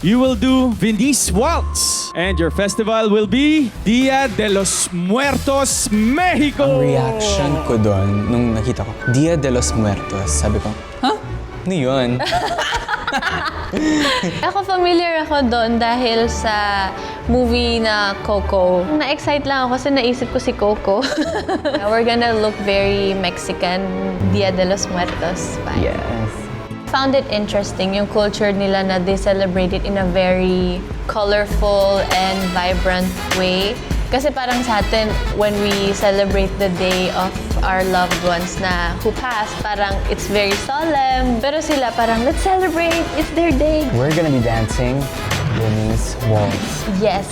you will do Venice Waltz. And your festival will be Dia de los Muertos, Mexico. Ang reaction ko doon, nung nakita ko, Dia de los Muertos, sabi ko, huh? Ano yun? Ako familiar ako doon dahil sa movie na Coco. Na-excite lang ako kasi naisip ko si Coco. We're gonna look very Mexican, Dia de los Muertos. Fine. Yes. Found it interesting yung culture nila na they celebrate it in a very colorful and vibrant way. Kasi parang sa atin, when we celebrate the day of our loved ones na who passed, parang it's very solemn. Pero sila parang, let's celebrate, it's their day. We're gonna be dancing Venice Waltz. Yes.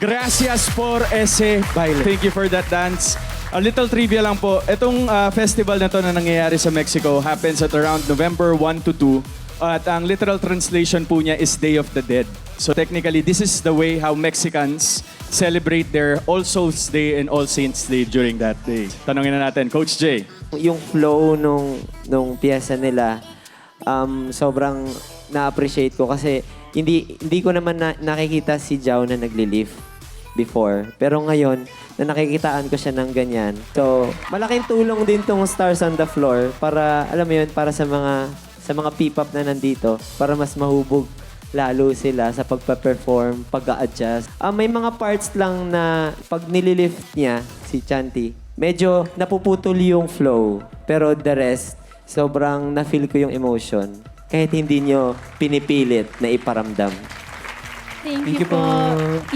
Gracias por ese baile. Thank you for that dance. A little trivia lang po. Itong festival na to na nangyayari sa Mexico happens at around November 1 to 2. At ang literal translation po niya is Day of the Dead. So technically, this is the way how Mexicans celebrate their All Souls Day and All Saints Day during that day. Tanungin na natin, Coach Jay. Yung flow nung piyesa nila, sobrang na-appreciate ko kasi hindi ko naman nakikita si Jao na nagli-lift before. Pero ngayon, na nakikitaan ko siya ng ganyan. So, malaking tulong din tong Stars on the Floor para, alam mo yun, para sa mga P-pop na nandito, para mas mahubog lalo sila sa pagpa-perform, pag-a-adjust. May mga parts lang na pag nililift niya, si Chanty, medyo napuputol yung flow. Pero the rest, sobrang na-feel ko yung emotion. Kahit hindi nyo pinipilit na iparamdam. Thank you po.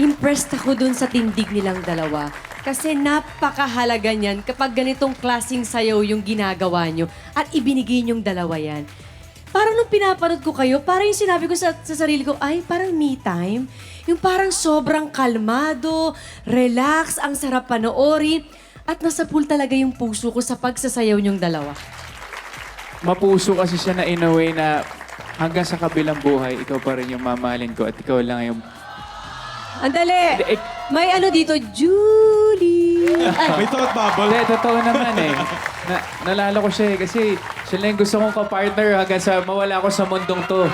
Impressed ako dun sa tindig nilang dalawa. Kasi napakahalaga niyan kapag ganitong klaseng sayaw yung ginagawa nyo at ibinigay nyong dalawa yan. Parang nung pinapanood ko kayo, parang yung sinabi ko sa sarili ko, ay, parang me time. Yung parang sobrang kalmado, relax, ang sarap panoorin, at nasa pool talaga yung puso ko sa pagsasayaw nyong dalawa. Mapuso kasi siya na in a way na hanggang sa kabilang buhay, ikaw pa rin yung mamahalin ko at ikaw lang yung... Andali! May ano dito, Julie! May thought bubble. Hindi, totoo naman eh. Nalala ko siya eh kasi siya lang yung gusto kong ka-partner hanggang sa mawala ko sa mundong to.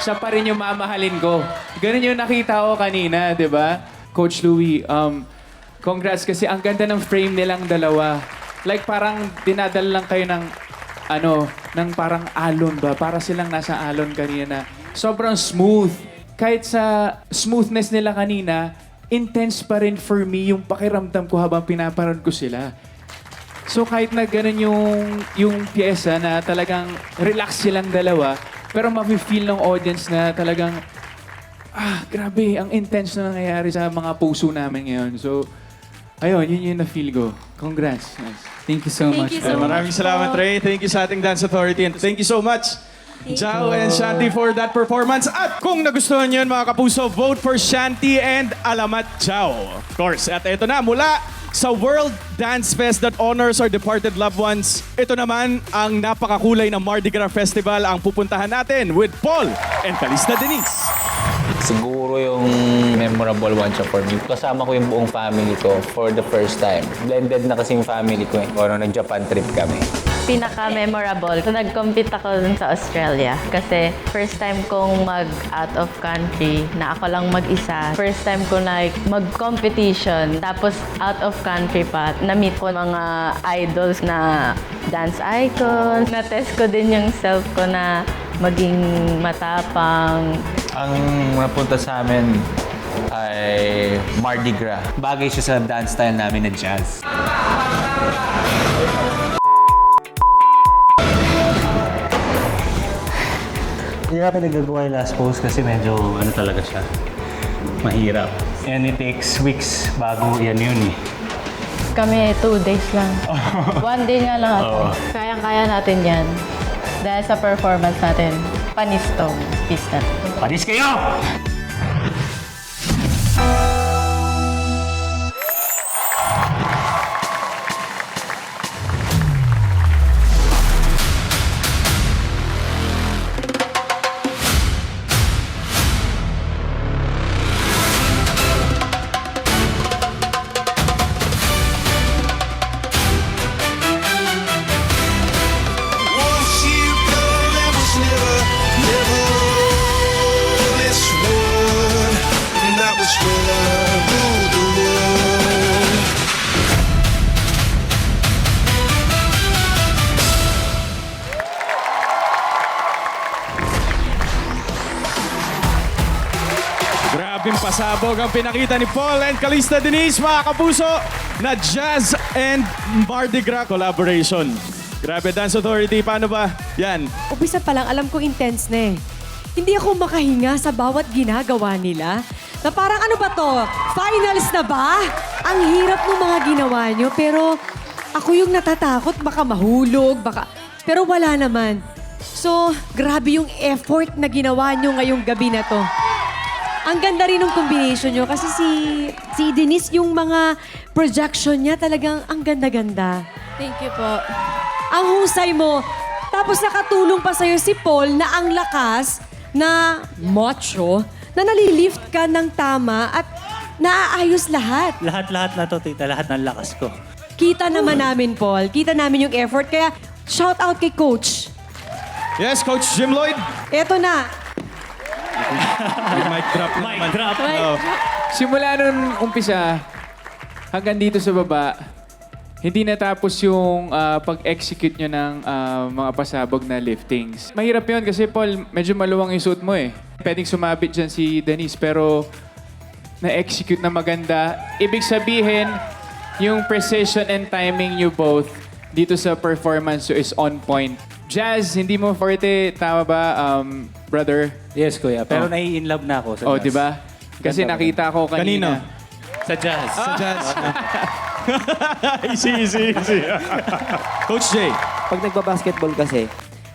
Siya pa rin yung mamahalin ko. Ganun yung nakita ko kanina, di ba? Coach Louie, congrats kasi ang ganda ng frame nilang dalawa. Like parang dinadala lang kayo ng ng parang alon ba? Para silang nasa alon kanina. Sobrang smooth. Kahit sa smoothness nila kanina, intense pa rin for me yung pakiramdam ko habang pinaparod ko sila. So kahit na ganun yung pyesa na talagang relax silang dalawa, pero mafe-feel ng audience na talagang, grabe, ang intense na nangyayari sa mga puso namin ngayon. So, ayun, yun yung na-feel ko. Congrats. Nice. Thank you so much. you so much. Maraming salamat, Ray. Thank you sa ating Dance Authority. And thank you so much, Jao and Shanti, for that performance. At kung nagustuhan nyo yun, mga kapuso, vote for Shanti and Alamat Jao. Of course. At ito na, mula sa World Dance Fest that honors our departed loved ones, ito naman ang napakakulay ng Mardi Gras Festival ang pupuntahan natin with Paul and Calista Denise. Siguro yung memorable one siya for me. Kasama ko yung buong family ko for the first time. Blended na kasi yung family ko eh. Nag-Japan trip kami. Pinaka-memorable, nag-compete ako dun sa Australia. Kasi first time kong mag-out of country na ako lang mag-isa. First time ko mag-competition. Tapos out of country pa, na-meet ko mga idols na dance icons. Na-test ko din yung self ko na maging matapang. Ang napunta sa amin ay Mardi Gras. Bagay siya sa dance style namin na jazz. Hindi namin nagagawa yung last pose kasi medyo talaga siya. Mahirap. And it takes weeks bago yan yun eh. kami 2 days lang. 1 day nga lang ako. Kayang-kaya natin yan. Dahil sa performance natin, panis tong piece na to. Panis kayo! Once you go, there was never this one. And that was when I ruled the world. Grabing pasabog ang pinakita ni Paul and Calista Denise, mga kapuso, na Jazz and Mardi Gras collaboration. Grabe, Dance Authority, paano ba? Yan. Umpisa pa lang, alam ko intense na eh. Hindi ako makahinga sa bawat ginagawa nila. Na parang ano ba to? Finals na ba? Ang hirap ng mga ginawa nyo, pero ako yung natatakot, baka mahulog, baka... Pero wala naman. So, grabe yung effort na ginawa nyo ngayong gabi na to. Ang ganda rin ng combination nyo kasi si Denise, yung mga projection niya talagang ang ganda-ganda. Thank you po. Ang husay mo. Tapos nakatulong pa sa'yo si Paul na ang lakas na macho na nalilift ka ng tama at naaayos lahat. Lahat-lahat na to, tita. Lahat ng lakas ko. Kita naman namin, Paul. Kita namin yung effort. Kaya shout out kay Coach. Yes, Coach Jim Lloyd. Eto na. Mic drop na naman. Mic drop. Oh. Simula nung umpisa, hanggang dito sa baba, hindi natapos yung pag-execute nyo ng mga pasabog na liftings. Mahirap yun kasi Paul, medyo maluwang yung suit mo eh. Pwedeng sumabit dyan si Denise pero na-execute na maganda. Ibig sabihin, yung precision and timing you both dito sa performance is on point. Jazz, hindi mo forte, tama ba, brother? Yes, kuya. Pero nai-inlove na ako sa Oh, jazz. di ba? Kasi nakita ko kanina. Sa jazz. Sa Jazz. easy. Coach Jay. Pag nagbabasketball kasi,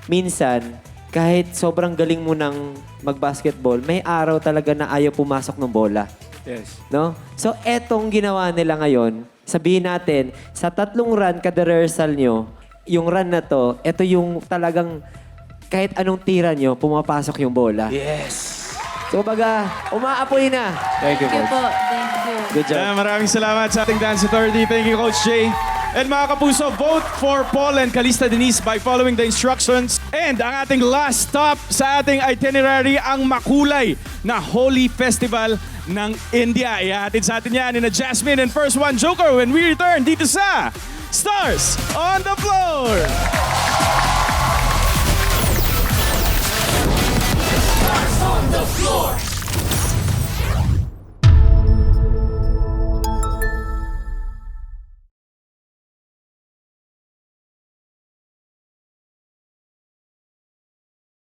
minsan, kahit sobrang galing mo ng magbasketball, may araw talaga na ayaw pumasok ng bola. Yes. No? So, etong ginawa nila ngayon, sabihin natin, sa 3 run kada rehearsal nyo, yung run na to, ito yung talagang kahit anong tira nyo, pumapasok yung bola. Yes. So, baga, umaapoy na. Thank you, Coach. Thank you. Good job. Maraming salamat sa ating Dance Authority. Thank you, Coach Jay. And mga kapuso, vote for Paul and Calista Denise by following the instructions. And ang ating last stop sa ating itinerary, ang makulay na Holy Festival ng India. Ihahatid sa atin yan na Jasmine and First One Joker when we return dito sa Stars on the Floor! On the floor.